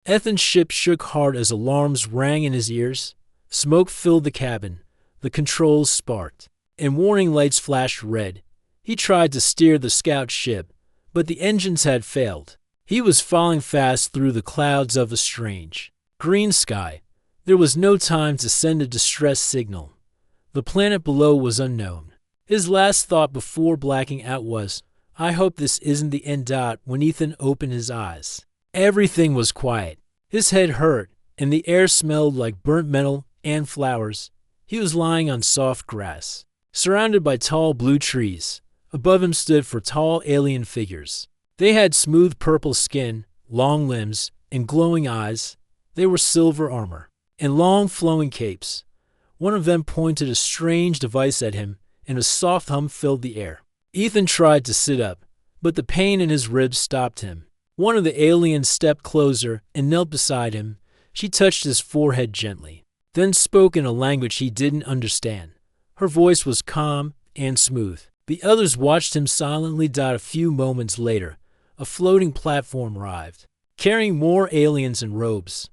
Ethan's ship shook hard as alarms rang in his ears. Smoke filled the cabin. The controls sparked, and warning lights flashed red. He tried to steer the scout ship, but the engines had failed. He was falling fast through the clouds of a strange, green sky. There was no time to send a distress signal. The planet below was unknown. His last thought before blacking out was, "I hope this isn't the end." When Ethan opened his eyes, everything was quiet. His head hurt, and the air smelled like burnt metal and flowers. He was lying on soft grass, surrounded by tall blue trees. Above him stood four tall alien figures. They had smooth purple skin, long limbs, and glowing eyes. They were silver armor and long flowing capes. One of them pointed a strange device at him, and a soft hum filled the air. Ethan tried to sit up, but the pain in his ribs stopped him. One of the aliens stepped closer and knelt beside him. She touched his forehead gently, then spoke in a language he didn't understand. Her voice was calm and smooth. The others watched him silently. A few moments later, a floating platform arrived, carrying more aliens in robes.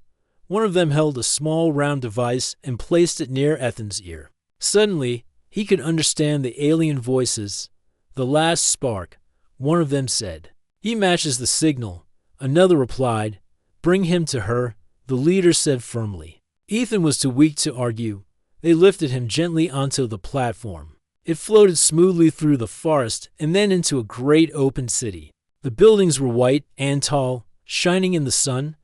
One of them held a small round device and placed it near Ethan's ear. Suddenly, he could understand the alien voices. The last spark, one of them said. "He matches the signal." Another replied, "Bring him to her," the leader said firmly. Ethan was too weak to argue. They lifted him gently onto the platform. It floated smoothly through the forest and then into a great open city. The buildings were white and tall, shining in the sun.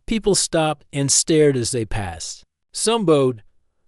People stopped and stared as they passed. Some bowed,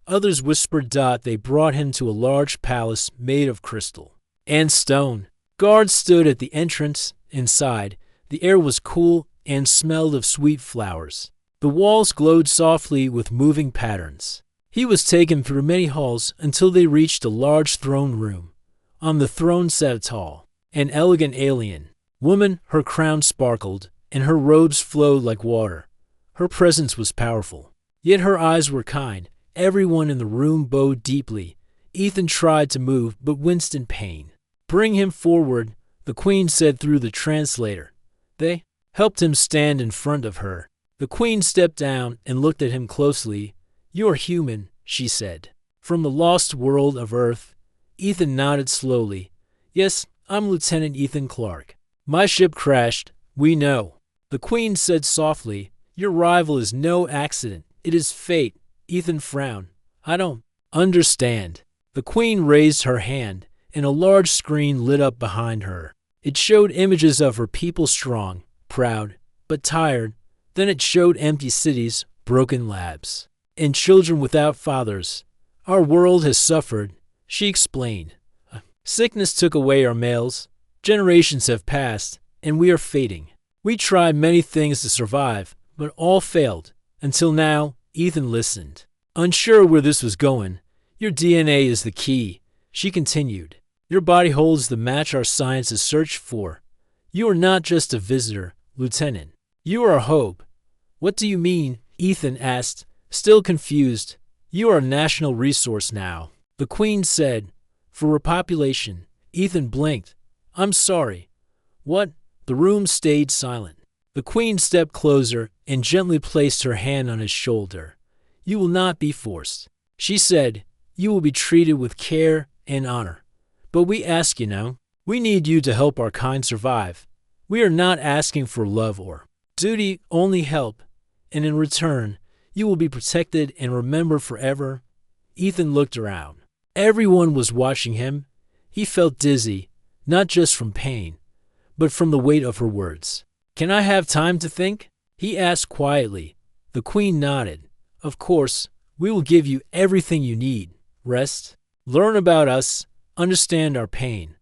others whispered. They brought him to a large palace made of crystal and stone. Guards stood at the entrance. Inside, the air was cool and smelled of sweet flowers. The walls glowed softly with moving patterns. He was taken through many halls until they reached a large throne room. On the throne sat a tall and elegant alien woman. Her crown sparkled, and her robes flowed like water. Her presence was powerful, yet her eyes were kind. Everyone in the room bowed deeply. Ethan tried to move, but winced in pain. "Bring him forward," the queen said through the translator. They helped him stand in front of her. The queen stepped down and looked at him closely. "You are human," she said. "From the lost world of Earth." Ethan nodded slowly. "Yes, I'm Lieutenant Ethan Clark. My ship crashed. We know." The queen said softly, "Your arrival is no accident. It is fate." Ethan frowned. "I don't understand." The queen raised her hand, and a large screen lit up behind her. It showed images of her people, strong, proud, but tired. Then it showed empty cities, broken labs, and children without fathers. "Our world has suffered," she explained. "Sickness took away our males. Generations have passed, and we are fading. We tried many things to survive, but all failed. Until now." Ethan listened, unsure where this was going. "Your DNA is the key," she continued. "Your body holds the match our science has searched for. You are not just a visitor, Lieutenant. You are a hope." "What do you mean?" Ethan asked, still confused. "You are a national resource now," the queen said, "for repopulation." Ethan blinked. "I'm sorry." "What?" The room stayed silent. The queen stepped closer and gently placed her hand on his shoulder. "You will not be forced," she said. "You will be treated with care and honor. But we ask you now. We need you to help our kind survive. We are not asking for love or duty, only help. And in return, you will be protected and remembered forever." Ethan looked around. Everyone was watching him. He felt dizzy, not just from pain, but from the weight of her words. "Can I have time to think?" he asked quietly. The queen nodded. "Of course, we will give you everything you need. Rest, learn about us, understand our pain.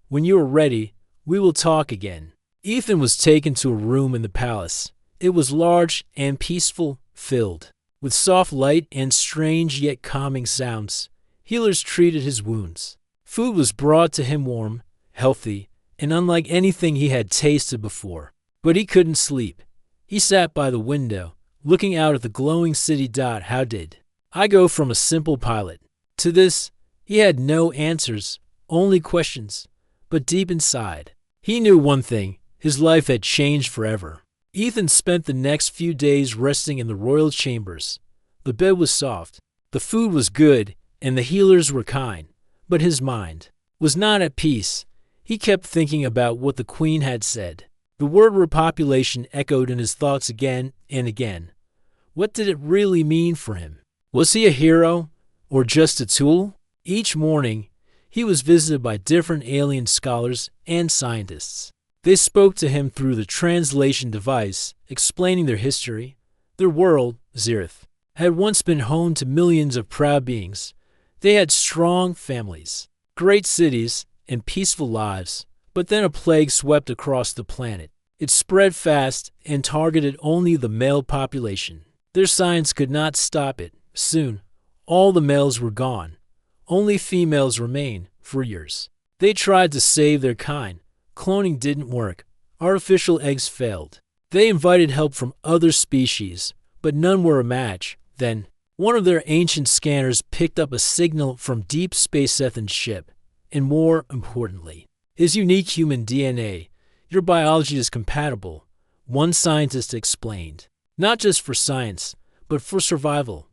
When you are ready, we will talk again." Ethan was taken to a room in the palace. It was large and peaceful, filled with soft light and strange yet calming sounds. Healers treated his wounds. Food was brought to him warm, healthy, and unlike anything he had tasted before. But he couldn't sleep. He sat by the window, looking out at the glowing city. How did I go from a simple pilot to this? He had no answers, only questions. But deep inside, he knew one thing: his life had changed forever. Ethan spent the next few days resting in the royal chambers. The bed was soft, the food was good, and the healers were kind. But his mind was not at peace. He kept thinking about what the queen had said. The word repopulation echoed in his thoughts again and again. What did it really mean for him? Was he a hero or just a tool? Each morning, he was visited by different alien scholars and scientists. They spoke to him through the translation device, explaining their history. Their world, Zirith, had once been home to millions of proud beings. They had strong families, great cities, and peaceful lives. But then a plague swept across the planet. It spread fast and targeted only the male population. Their science could not stop it. Soon, all the males were gone. Only females remained for years. They tried to save their kind. Cloning didn't work. Artificial eggs failed. They invited help from other species, but none were a match. Then, one of their ancient scanners picked up a signal from Deep Space Ethan's ship. And more importantly, his unique human DNA. Your biology is compatible, one scientist explained. Not just for science, but for survival.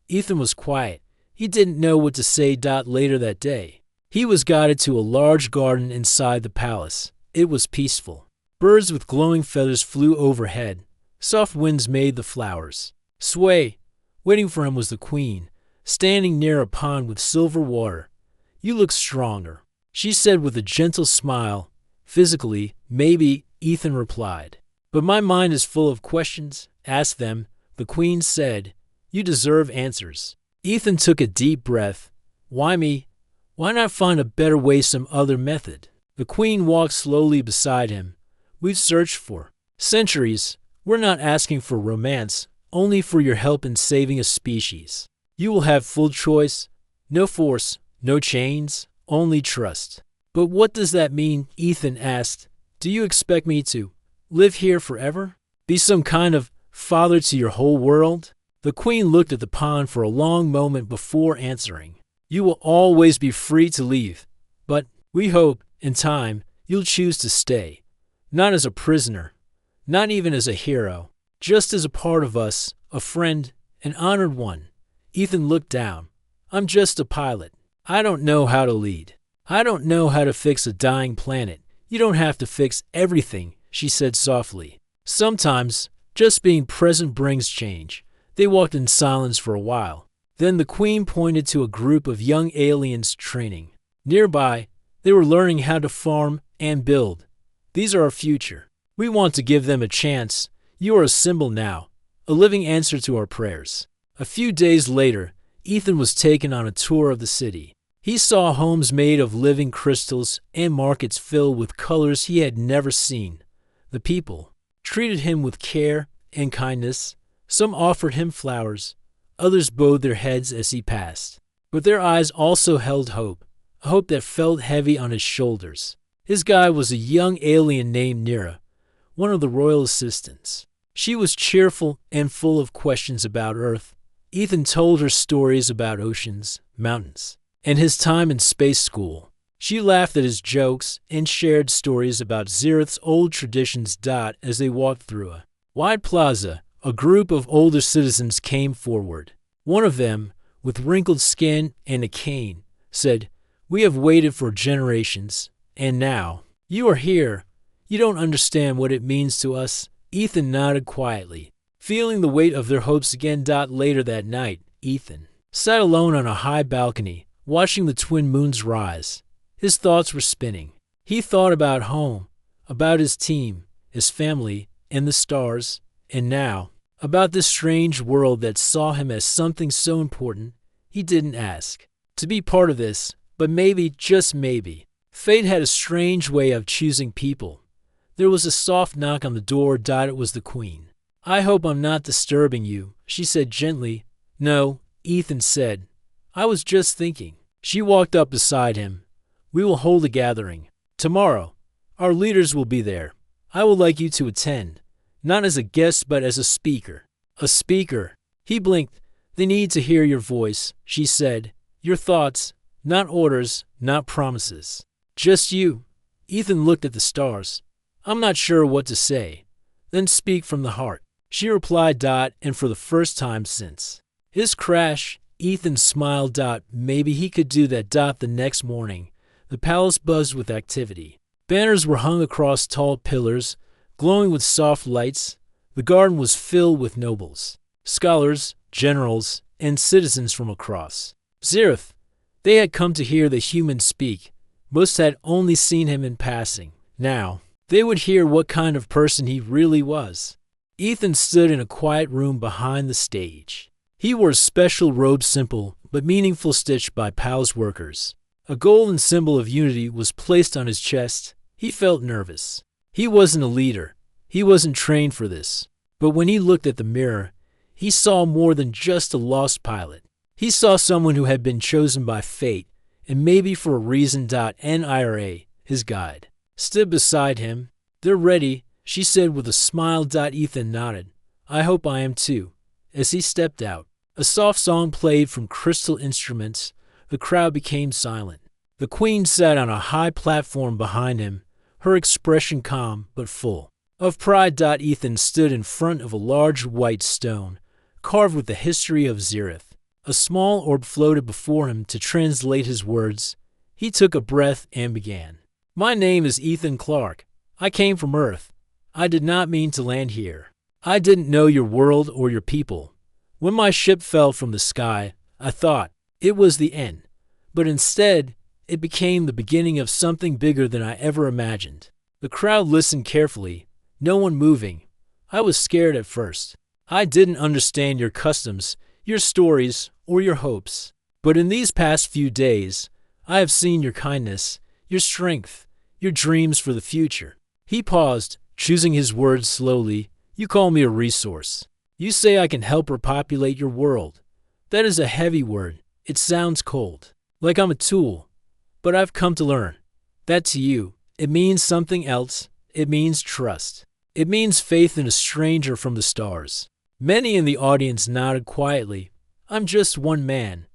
Ethan was quiet. He didn't know what to say. Later that day, he was guided to a large garden inside the palace. It was peaceful. Birds with glowing feathers flew overhead. Soft winds made the flowers sway. Waiting for him was the queen, standing near a pond with silver water. "You look stronger," she said with a gentle smile. "Physically, maybe," Ethan replied. "But my mind is full of questions. Ask them," the queen said. "You deserve answers." Ethan took a deep breath. "Why me? Why not find a better way, some other method?" The queen walked slowly beside him. "We've searched for centuries. We're not asking for romance, only for your help in saving a species. You will have full choice, no force, no chains, only trust." "But what does that mean?" Ethan asked. "Do you expect me to live here forever? Be some kind of father to your whole world?" The queen looked at the pond for a long moment before answering. "You will always be free to leave, but we hope, in time, you'll choose to stay. Not as a prisoner, not even as a hero, just as a part of us, a friend, an honored one." Ethan looked down. "I'm just a pilot. I don't know how to lead. I don't know how to fix a dying planet." "You don't have to fix everything," she said softly. "Sometimes, just being present brings change." They walked in silence for a while. Then the queen pointed to a group of young aliens training. Nearby, they were learning how to farm and build. "These are our future. We want to give them a chance. You are a symbol now, a living answer to our prayers." A few days later, Ethan was taken on a tour of the city. He saw homes made of living crystals and markets filled with colors he had never seen. The people treated him with care and kindness. Some offered him flowers. Others bowed their heads as he passed. But their eyes also held hope, a hope that felt heavy on his shoulders. His guide was a young alien named Nira, one of the royal assistants. She was cheerful and full of questions about Earth. Ethan told her stories about oceans, mountains, and his time in space school. She laughed at his jokes and shared stories about Zirith's old traditions. As they walked through a wide plaza, a group of older citizens came forward. One of them, with wrinkled skin and a cane, said, "We have waited for generations, and now you are here. You don't understand what it means to us." Ethan nodded quietly, feeling the weight of their hopes again. Later that night, Ethan sat alone on a high balcony, watching the twin moons rise. His thoughts were spinning. He thought about home, about his team, his family, and the stars, and now, about this strange world that saw him as something so important he didn't ask to be part of this. But maybe, just maybe, fate had a strange way of choosing people. There was a soft knock on the door. It was the queen. "I hope I'm not disturbing you," she said gently. "No," Ethan said. "I was just thinking." She walked up beside him. "We will hold a gathering tomorrow. Our leaders will be there. I would like you to attend. Not as a guest, but as a speaker." "A speaker?" He blinked. "They need to hear your voice," she said. "Your thoughts, not orders, not promises. Just you." Ethan looked at the stars. "I'm not sure what to say. then speak from the heart. She replied, and for the first time since his crash, Ethan smiled. Maybe he could do that. The next morning, the palace buzzed with activity. Banners were hung across tall pillars, glowing with soft lights. The garden was filled with nobles, scholars, generals, and citizens from across Zereth. They had come to hear the human speak. Most had only seen him in passing. Now, they would hear what kind of person he really was. Ethan stood in a quiet room behind the stage. He wore a special robe, simple but meaningful, stitched by palace workers. A golden symbol of unity was placed on his chest. He felt nervous. He wasn't a leader. He wasn't trained for this. But when he looked at the mirror, he saw more than just a lost pilot. He saw someone who had been chosen by fate, and maybe for a reason. Nira, his guide, stood beside him. "They're ready," she said with a smile. Ethan nodded. "I hope I am too." As he stepped out, a soft song played from crystal instruments. The crowd became silent. The queen sat on a high platform behind him, her expression calm but full of pride. Ethan stood in front of a large white stone, carved with the history of Zereth. A small orb floated before him to translate his words. He took a breath and began. "My name is Ethan Clark. I came from Earth. I did not mean to land here. I didn't know your world or your people. When my ship fell from the sky, I thought it was the end. But instead, it became the beginning of something bigger than I ever imagined." The crowd listened carefully, no one moving. "I was scared at first. I didn't understand your customs, your stories, or your hopes. But in these past few days, I have seen your kindness, your strength, your dreams for the future." He paused, choosing his words slowly. "You call me a resource. You say I can help repopulate your world. That is a heavy word. It sounds cold, like I'm a tool. But I've come to learn that to you, it means something else. It means trust. It means faith in a stranger from the stars." Many in the audience nodded quietly. "I'm just one man.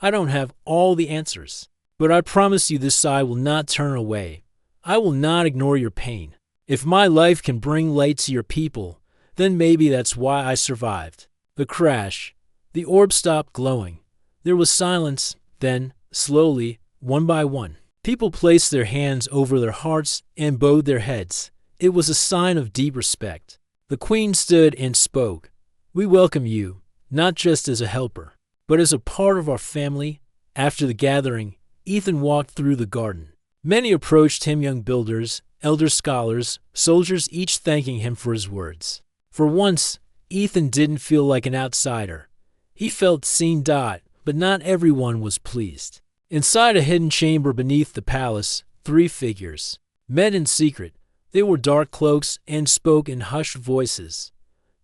I don't have all the answers. But I promise you this I will not turn away. I will not ignore your pain. If my life can bring light to your people, then maybe that's why I survived." The crash. The orb stopped glowing. There was silence. Then, slowly, one by one, people placed their hands over their hearts and bowed their heads. It was a sign of deep respect. The queen stood and spoke. "We welcome you, not just as a helper, but as a part of our family." After the gathering, Ethan walked through the garden. Many approached him, young builders, elder scholars, soldiers, each thanking him for his words. For once, Ethan didn't feel like an outsider. He felt seen. But not everyone was pleased. Inside a hidden chamber beneath the palace, three figures met in secret. They wore dark cloaks and spoke in hushed voices.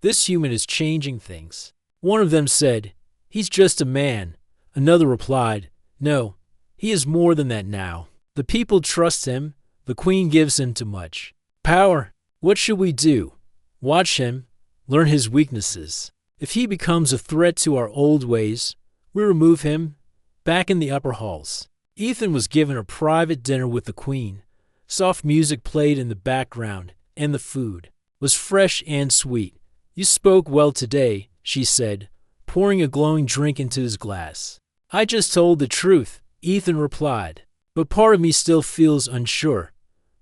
"This human is changing things." One of them said, "He's just a man." Another replied, "No, he is more than that now. The people trust him. The queen gives him too much power. What should we do? Watch him, learn his weaknesses. If he becomes a threat to our old ways, we remove him." Back in the upper halls, Ethan was given a private dinner with the queen. Soft music played in the background, and the food was fresh and sweet. "You spoke well today," she said, pouring a glowing drink into his glass. "I just told the truth," Ethan replied, "but part of me still feels unsure."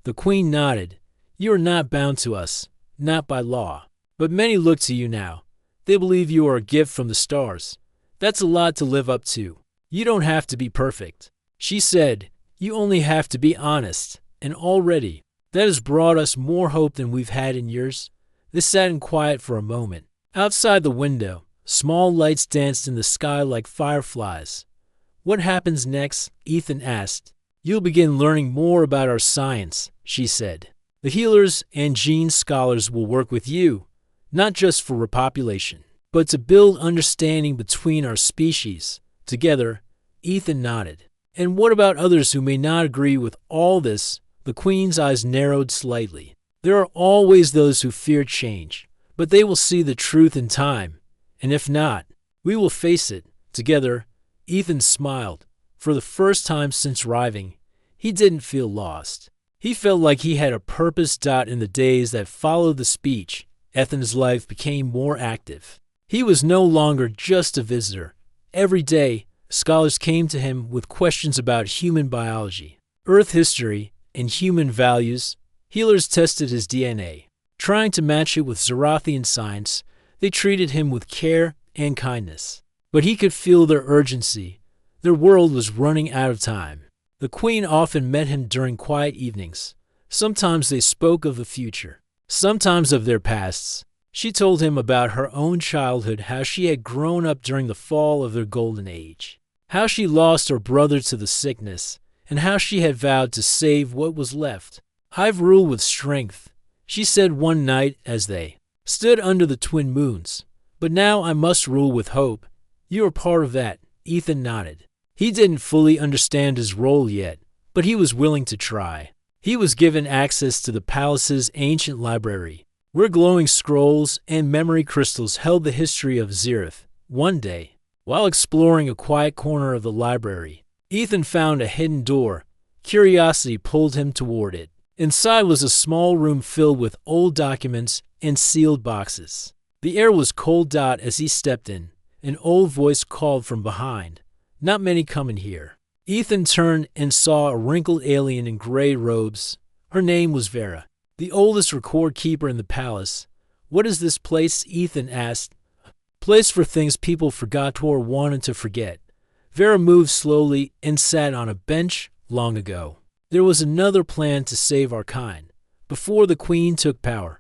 The queen nodded. "You are not bound to us, not by law. But many look to you now. They believe you are a gift from the stars. That's a lot to live up to. You don't have to be perfect." She said, "You only have to be honest, and already, that has brought us more hope than we've had in years." They sat in quiet for a moment. Outside the window, small lights danced in the sky like fireflies. "What happens next?" Ethan asked. "You'll begin learning more about our science," she said. "The healers and gene scholars will work with you, not just for repopulation, but to build understanding between our species." Together, Ethan nodded. "And what about others who may not agree with all this?" The queen's eyes narrowed slightly. "There are always those who fear change, but they will see the truth in time. And if not, we will face it together." Ethan smiled. For the first time since arriving, he didn't feel lost. He felt like he had a purpose. In the days that followed the speech, Ethan's life became more active. He was no longer just a visitor. Every day, scholars came to him with questions about human biology, Earth history, and human values. Healers tested his DNA. Trying to match it with Zerathian science, they treated him with care and kindness. But he could feel their urgency. Their world was running out of time. The Queen often met him during quiet evenings. Sometimes they spoke of the future, sometimes of their pasts. She told him about her own childhood, how she had grown up during the fall of their golden age, how she lost her brother to the sickness, and how she had vowed to save what was left. "I've ruled with strength," she said one night as they stood under the twin moons. "But now I must rule with hope." "You are part of that," Ethan nodded. He didn't fully understand his role yet, but he was willing to try. He was given access to the palace's ancient library, where glowing scrolls and memory crystals held the history of Zereth. One day, while exploring a quiet corner of the library, Ethan found a hidden door. Curiosity pulled him toward it. Inside was a small room filled with old documents and sealed boxes. The air was cold. As he stepped in, an old voice called from behind, "Not many come in here." Ethan turned and saw a wrinkled alien in gray robes. Her name was Vera, the oldest record keeper in the palace. "What is this place?" Ethan asked. "Place for things people forgot or wanted to forget." Vera moved slowly and sat on a bench. "Long ago, there was another plan to save our kind, before the Queen took power."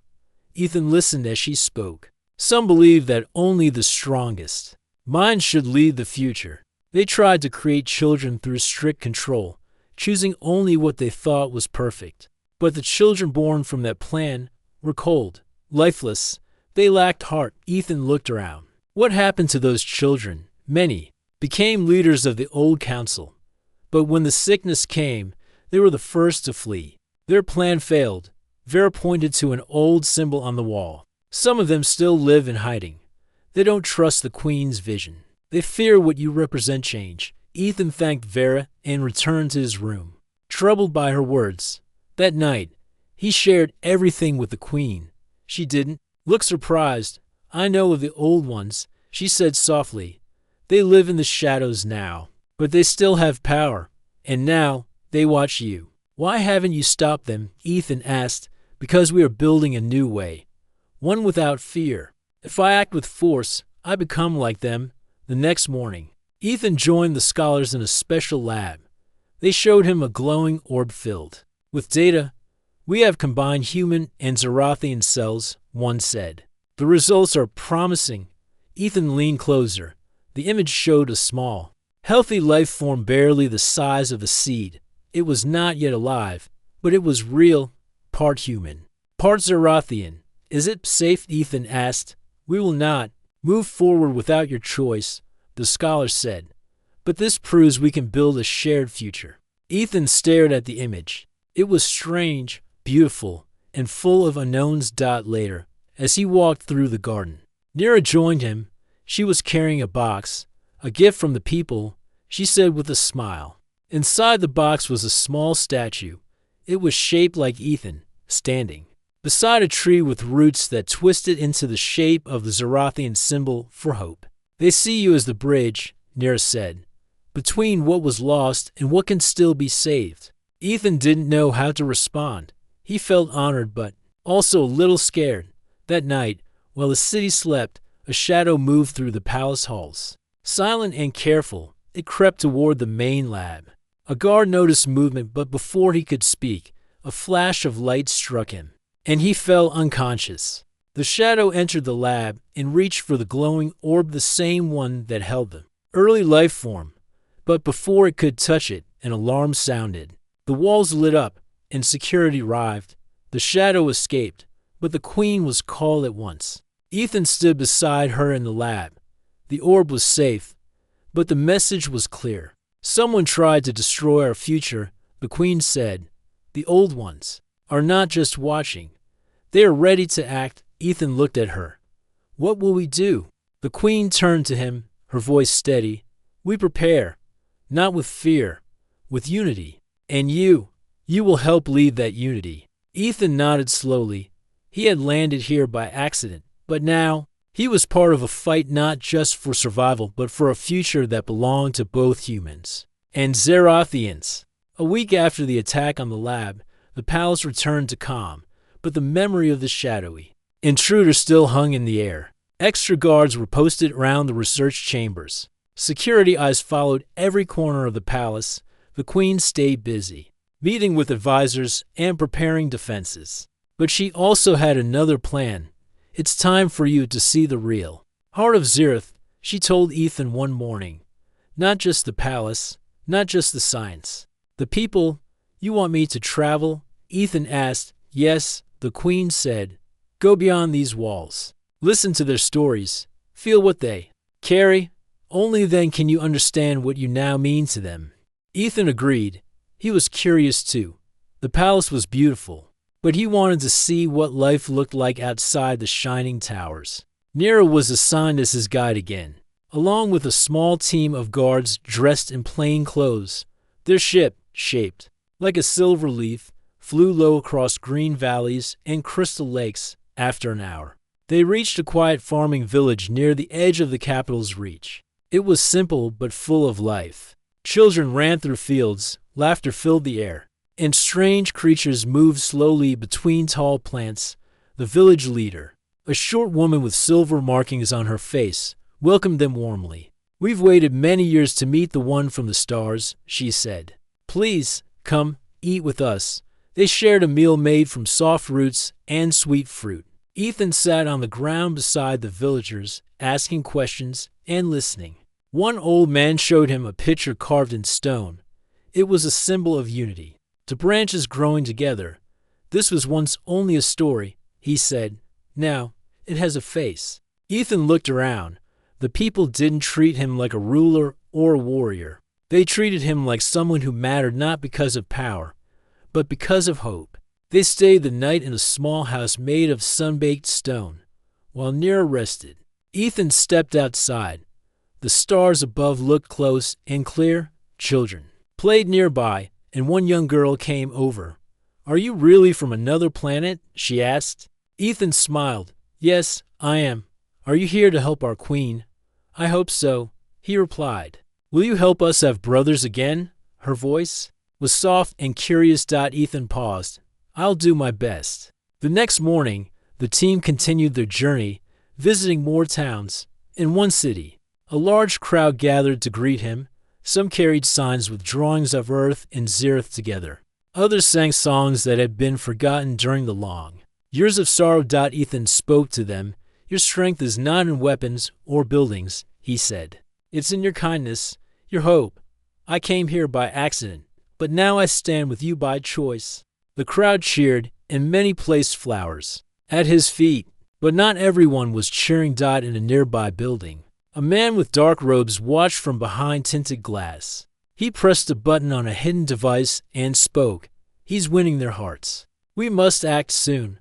Ethan listened as she spoke. "Some believe that only the strongest minds should lead the future. They tried to create children through strict control, choosing only what they thought was perfect. But the children born from that plan were cold, lifeless. They lacked heart." Ethan looked around. What happened to those children? Many became leaders of the old council. But when the sickness came, they were the first to flee. Their plan failed. Vera pointed to an old symbol on the wall. "Some of them still live in hiding. They don't trust the Queen's vision. They fear what you represent change." Ethan thanked Vera and returned to his room, troubled by her words. That night, he shared everything with the Queen. She didn't look surprised. "I know of the old ones," she said softly. "They live in the shadows now, but they still have power. And now, they watch you." "Why haven't you stopped them?" Ethan asked. "Because we are building a new way, one without fear. If I act with force, I become like them." The next morning, Ethan joined the scholars in a special lab. They showed him a glowing orb filled with data. "We have combined human and Zerathian cells," one said. "The results are promising." Ethan leaned closer. The image showed a small, healthy life form barely the size of a seed. It was not yet alive, but it was real, part human, part Zerathian. "Is it safe?" Ethan asked. "We will not move forward without your choice," the scholar said. "But this proves we can build a shared future." Ethan stared at the image. It was strange, beautiful, and full of unknowns. Later, as he walked through the garden, Nira joined him. She was carrying a box, a gift from the people, she said with a smile. Inside the box was a small statue. It was shaped like Ethan, standing beside a tree with roots that twisted into the shape of the Zerathian symbol for hope. "They see you as the bridge," Nira said, "between what was lost and what can still be saved." Ethan didn't know how to respond. He felt honored but also a little scared. That night, while the city slept, a shadow moved through the palace halls. Silent and careful, it crept toward the main lab. A guard noticed movement, but before he could speak, a flash of light struck him, and he fell unconscious. The shadow entered the lab and reached for the glowing orb, the same one that held them. Early life form. But before it could touch it, an alarm sounded. The walls lit up, and security arrived. The shadow escaped, but the Queen was called at once. Ethan stood beside her in the lab. The orb was safe, but the message was clear. "Someone tried to destroy our future," the Queen said. "The old ones are not just watching. They are ready to act." Ethan looked at her. "What will we do?" The Queen turned to him, her voice steady. "We prepare, not with fear, with unity. And you will help lead that unity." Ethan nodded slowly. He had landed here by accident, but now he was part of a fight not just for survival, but for a future that belonged to both humans and Xerothians. A week after the attack on the lab, the palace returned to calm, but the memory of the shadowy intruder still hung in the air. Extra guards were posted around the research chambers. Security eyes followed every corner of the palace. The queen stayed busy, meeting with advisors and preparing defenses. But she also had another plan. It's time for you to see the real heart of Xerath, she told Ethan one morning. Not just the palace, not just the science. The people. You want me to travel? Ethan asked. Yes, the queen said. Go beyond these walls. Listen to their stories. Feel what they carry. Only then can you understand what you now mean to them. Ethan agreed. He was curious too. The palace was beautiful, but he wanted to see what life looked like outside the shining towers. Nero was assigned as his guide again, along with a small team of guards dressed in plain clothes. Their ship, shaped like a silver leaf, flew low across green valleys and crystal lakes. After an hour, they reached a quiet farming village near the edge of the capital's reach. It was simple but full of life. Children ran through fields, laughter filled the air, and strange creatures moved slowly between tall plants. The village leader, a short woman with silver markings on her face, welcomed them warmly. We've waited many years to meet the one from the stars, she said. Please, come, eat with us. They shared a meal made from soft roots and sweet fruit. Ethan sat on the ground beside the villagers, asking questions and listening. One old man showed him a picture carved in stone. It was a symbol of unity, the branches growing together. This was once only a story, he said. Now, it has a face. Ethan looked around. The people didn't treat him like a ruler or a warrior. They treated him like someone who mattered not because of power, but because of hope. They stayed the night in a small house made of sun-baked stone. While Nero rested, Ethan stepped outside. The stars above looked close and clear. Children played nearby, and one young girl came over. Are you really from another planet? She asked. Ethan smiled. Yes, I am. Are you here to help our queen? I hope so, he replied. Will you help us have brothers again? Her voice was soft and curious. Ethan paused. I'll do my best. The next morning, the team continued their journey, visiting more towns. In one city, a large crowd gathered to greet him. Some carried signs with drawings of Earth and Xerath together. Others sang songs that had been forgotten during the long years of sorrow. Ethan spoke to them. Your strength is not in weapons or buildings, he said. It's in your kindness, your hope. I came here by accident, but now I stand with you by choice. The crowd cheered, and many placed flowers at his feet, but not everyone was cheering. In a nearby building, a man with dark robes watched from behind tinted glass. He pressed a button on a hidden device and spoke. He's winning their hearts. We must act soon.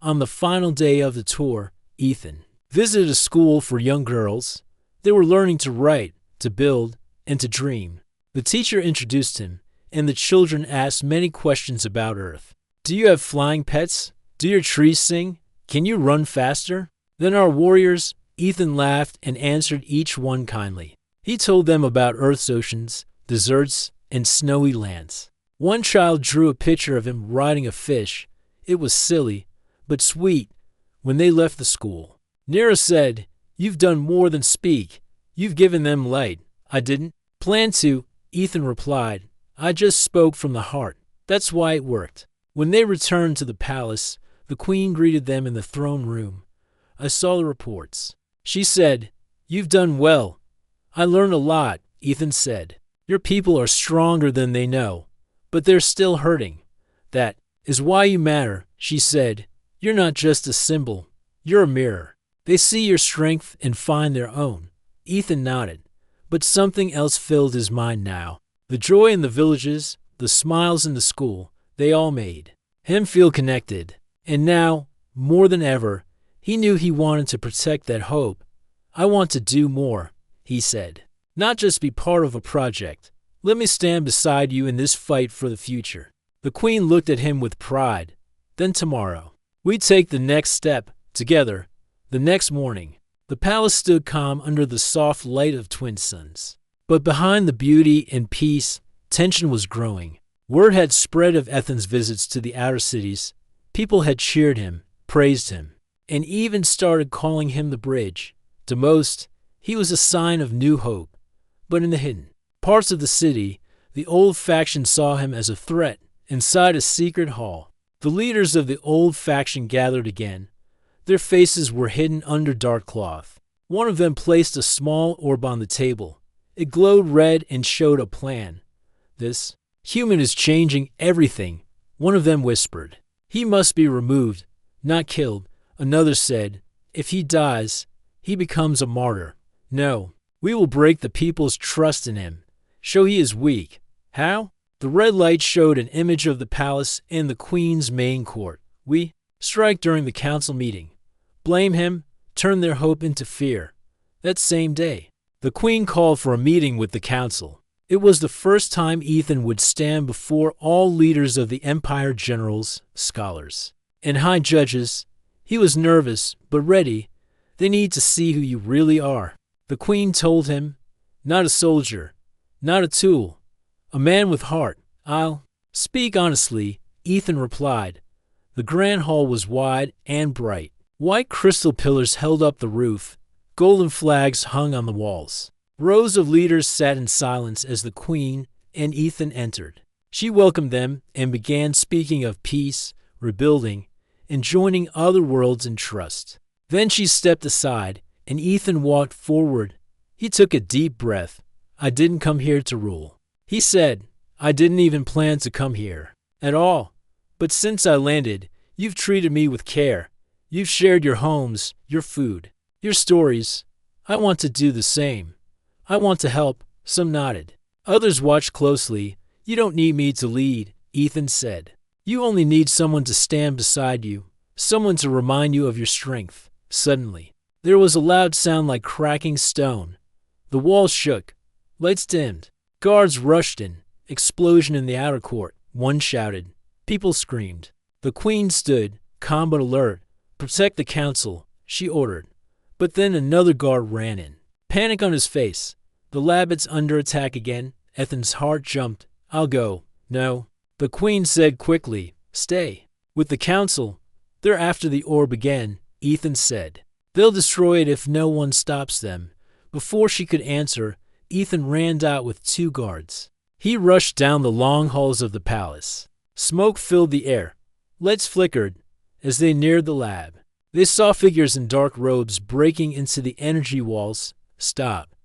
On the final day of the tour, Ethan visited a school for young girls. They were learning to write, to build, and to dream. The teacher introduced him, and the children asked many questions about Earth. Do you have flying pets? Do your trees sing? Can you run faster than our warriors? Ethan laughed and answered each one kindly. He told them about Earth's oceans, deserts, and snowy lands. One child drew a picture of him riding a fish. It was silly, but sweet. When they left the school, Nero said, You've done more than speak. You've given them light. I didn't plan to, Ethan replied. I just spoke from the heart. That's why it worked. When they returned to the palace, the queen greeted them in the throne room. I saw the reports. She said, You've done well. I learned a lot, Ethan said. Your people are stronger than they know, but they're still hurting. That is why you matter, she said. You're not just a symbol. You're a mirror. They see your strength and find their own. Ethan nodded, but something else filled his mind now. The joy in the villages, the smiles in the school, they all made him feel connected. And now, more than ever, he knew he wanted to protect that hope. I want to do more, he said. Not just be part of a project. Let me stand beside you in this fight for the future. The queen looked at him with pride. Then tomorrow, We take the next step, together. The next morning, the palace stood calm under the soft light of twin suns. But behind the beauty and peace, tension was growing. Word had spread of Ethan's visits to the outer cities. People had cheered him, praised him, and even started calling him the bridge. To most, he was a sign of new hope. But in the hidden parts of the city, the old faction saw him as a threat. Inside a secret hall, the leaders of the old faction gathered again. Their faces were hidden under dark cloth. One of them placed a small orb on the table. It glowed red and showed a plan. "This human is changing everything," one of them whispered. "He must be removed, not killed," another said. "If he dies, he becomes a martyr." "No, we will break the people's trust in him. Show he is weak." "How?" The red light showed an image of the palace and the queen's main court. "We strike during the council meeting. Blame him, turn their hope into fear." That same day, the queen called for a meeting with the council. It was the first time Ethan would stand before all leaders of the empire, generals, scholars, and high judges. He was nervous, but ready. "They need to see who you really are," the queen told him. "Not a soldier, not a tool. A man with heart." "I'll speak honestly," Ethan replied. The grand hall was wide and bright. White crystal pillars held up the roof. Golden flags hung on the walls. Rows of leaders sat in silence as the queen and Ethan entered. She welcomed them and began speaking of peace, rebuilding, and joining other worlds in trust. Then she stepped aside, and Ethan walked forward. He took a deep breath. "I didn't come here to rule," he said. "I didn't even plan to come here at all. But since I landed, you've treated me with care. You've shared your homes, your food, your stories. I want to do the same. I want to help." Some nodded. Others watched closely. "You don't need me to lead," Ethan said. "You only need someone to stand beside you, someone to remind you of your strength." Suddenly, there was a loud sound like cracking stone. The walls shook. Lights dimmed. Guards rushed in. Explosion in the outer court. One shouted. People screamed. The queen stood, calm but alert. "Protect the council," she ordered. But then another guard ran in. Panic on his face. "The Labbit's under attack again." Ethan's heart jumped. "I'll go." "No." The queen said quickly. "Stay." "With the council. They're after the orb again," Ethan said. "They'll destroy it if no one stops them." Before she could answer, Ethan ran out with 2 guards. He rushed down the long halls of the palace. Smoke filled the air. Lights flickered. As they neared the lab, they saw figures in dark robes breaking into the energy walls. "Stop,"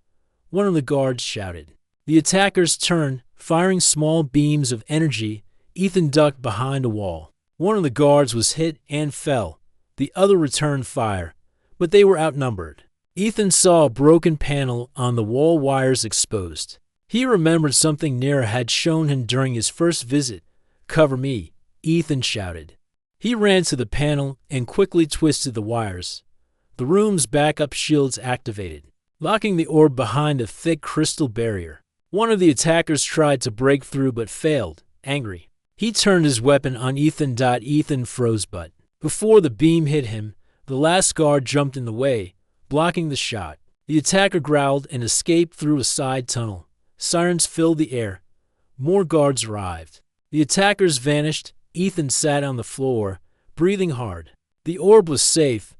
one of the guards shouted. The attackers turned, firing small beams of energy. Ethan ducked behind a wall. One of the guards was hit and fell. The other returned fire, but they were outnumbered. Ethan saw a broken panel on the wall, wires exposed. He remembered something Nira had shown him during his first visit. "Cover me," Ethan shouted. He ran to the panel and quickly twisted the wires. The room's backup shields activated, locking the orb behind a thick crystal barrier. One of the attackers tried to break through but failed. Angry, he turned his weapon on Ethan. Ethan froze, but before the beam hit him, the last guard jumped in the way, blocking the shot. The attacker growled and escaped through a side tunnel. Sirens filled the air. More guards arrived. The attackers vanished. Ethan sat on the floor, breathing hard. The orb was safe,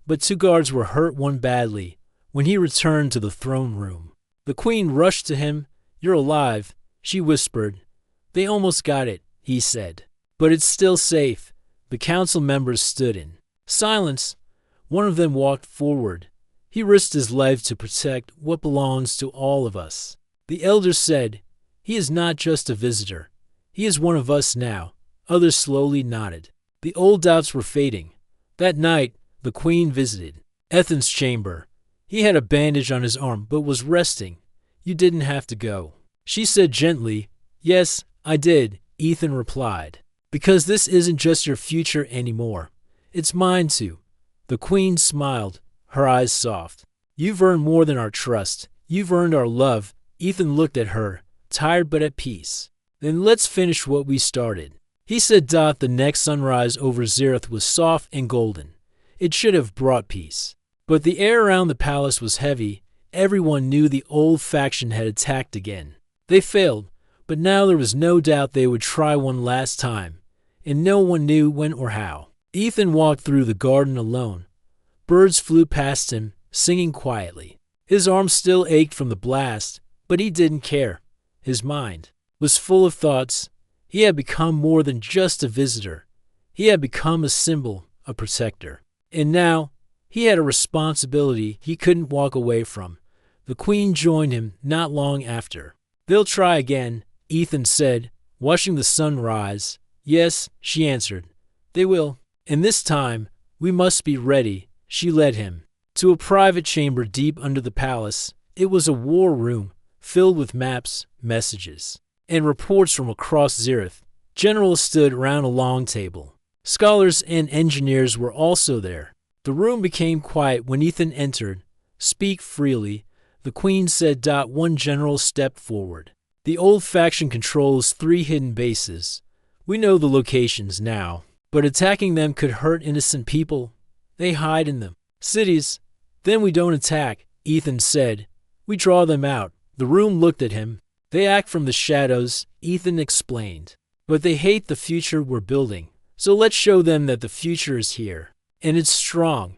but 2 guards were hurt, one badly. When he returned to the throne room, the queen rushed to him. "You're alive," she whispered. "They almost got it," he said. "But it's still safe." The council members stood in silence. One of them walked forward. He risked his life to protect what belongs to all of us. The elders said, "He is not just a visitor. He is one of us now." Others slowly nodded. The old doubts were fading. That night, the queen visited Ethan's chamber. He had a bandage on his arm but was resting. "You didn't have to go," she said gently. "Yes, I did," Ethan replied. "Because this isn't just your future anymore. It's mine too." The queen smiled, her eyes soft. "You've earned more than our trust. You've earned our love." Ethan looked at her, tired but at peace. "Then let's finish what we started." He said the next sunrise over Zereth was soft and golden. It should have brought peace. But the air around the palace was heavy. Everyone knew the old faction had attacked again. They failed, but now there was no doubt they would try one last time, and no one knew when or how. Ethan walked through the garden alone. Birds flew past him, singing quietly. His arms still ached from the blast, but he didn't care. His mind was full of thoughts. He had become more than just a visitor. He had become a symbol, a protector. And now, he had a responsibility he couldn't walk away from. The Queen joined him not long after. "They'll try again," Ethan said, watching the sun rise. "Yes," she answered, "they will. And this time, we must be ready." She led him to a private chamber deep under the palace. It was a war room, filled with maps, messages, and reports from across Zereth. Generals stood around a long table. Scholars and engineers were also there. The room became quiet when Ethan entered. "Speak freely," the Queen said. One general stepped forward. "The old faction controls 3 hidden bases. We know the locations now, but attacking them could hurt innocent people. They hide in them. Cities. Then we don't attack," Ethan said. "We draw them out." The room looked at him. "They act from the shadows," Ethan explained. "But they hate the future we're building. So let's show them that the future is here. And it's strong."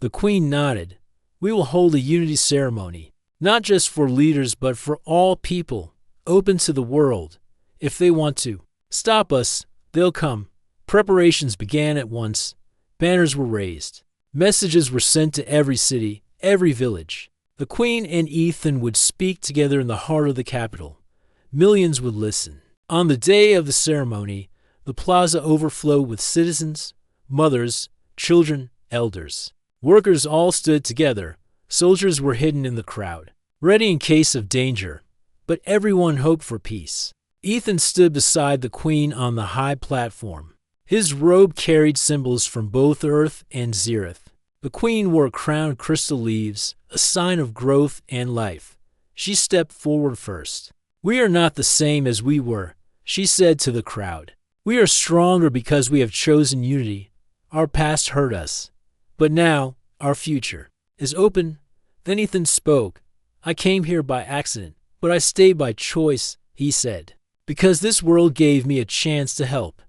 The Queen nodded. "We will hold a unity ceremony, not just for leaders but for all people, open to the world. If they want to stop us, they'll come." Preparations began at once. Banners were raised. Messages were sent to every city, every village. The Queen and Ethan would speak together in the heart of the capital. Millions would listen. On the day of the ceremony, the plaza overflowed with citizens, mothers, children, elders. Workers all stood together. Soldiers were hidden in the crowd, ready in case of danger. But everyone hoped for peace. Ethan stood beside the Queen on the high platform. His robe carried symbols from both Earth and Zereth. The Queen wore crowned crystal leaves, a sign of growth and life. She stepped forward first. "We are not the same as we were," she said to the crowd. "We are stronger because we have chosen unity. Our past hurt us, but now our future is open." Then Ethan spoke. "I came here by accident, but I stayed by choice," he said, "because this world gave me a chance to help,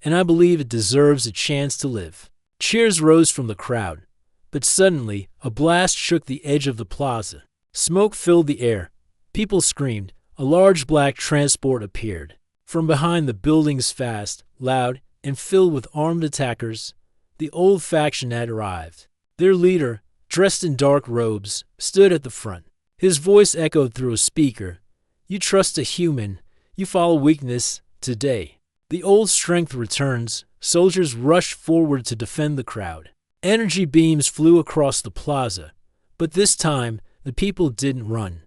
and I believe it deserves a chance to live." Cheers rose from the crowd, but suddenly a blast shook the edge of the plaza. Smoke filled the air. People screamed. A large black transport appeared from behind the buildings, fast, loud, and filled with armed attackers. The old faction had arrived. Their leader, dressed in dark robes, stood at the front. His voice echoed through a speaker. "You trust a human. You follow weakness today. The old strength returns." Soldiers rushed forward to defend the crowd. Energy beams flew across the plaza, but this time the people didn't run.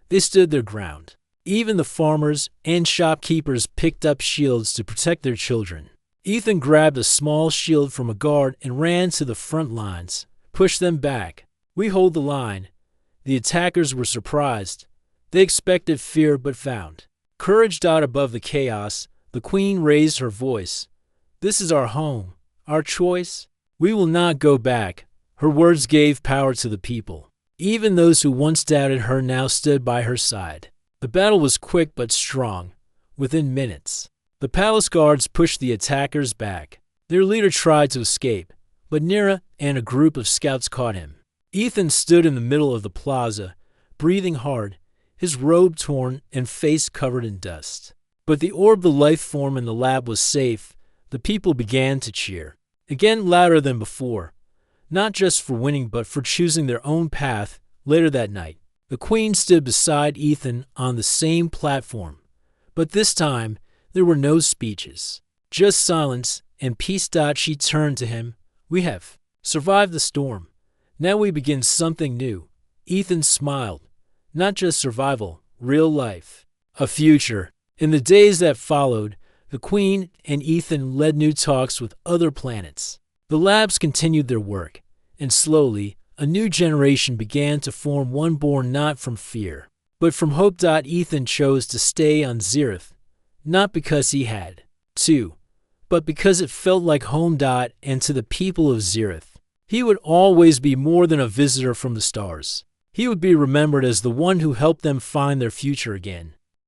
They stood their ground. Even the farmers and shopkeepers picked up shields to protect their children. Ethan grabbed a small shield from a guard and ran to the front lines. "Push them back. We hold the line." The attackers were surprised. They expected fear but found courage. Above the chaos, the Queen raised her voice. "This is our home, our choice. We will not go back." Her words gave power to the people. Even those who once doubted her now stood by her side. The battle was quick but strong. Within minutes, the palace guards pushed the attackers back. Their leader tried to escape, but Nira and a group of scouts caught him. Ethan stood in the middle of the plaza, breathing hard, his robe torn and face covered in dust. But the orb, the life form in the lab, was safe. The people began to cheer, again louder than before, not just for winning but for choosing their own path. Later that night, the Queen stood beside Ethan on the same platform, but this time there were no speeches, just silence and peace. She turned to him. "We have survived the storm. Now we begin something new." Ethan smiled. "Not just survival, real life. A future." In the days that followed, the Queen and Ethan led new talks with other planets. The labs continued their work, and slowly, a new generation began to form, one born not from fear, but from hope. Ethan chose to stay on Zereth, not because he had to, but because it felt like home. And to the people of Zereth, he would always be more than a visitor from the stars. He would be remembered as the one who helped them find their future again.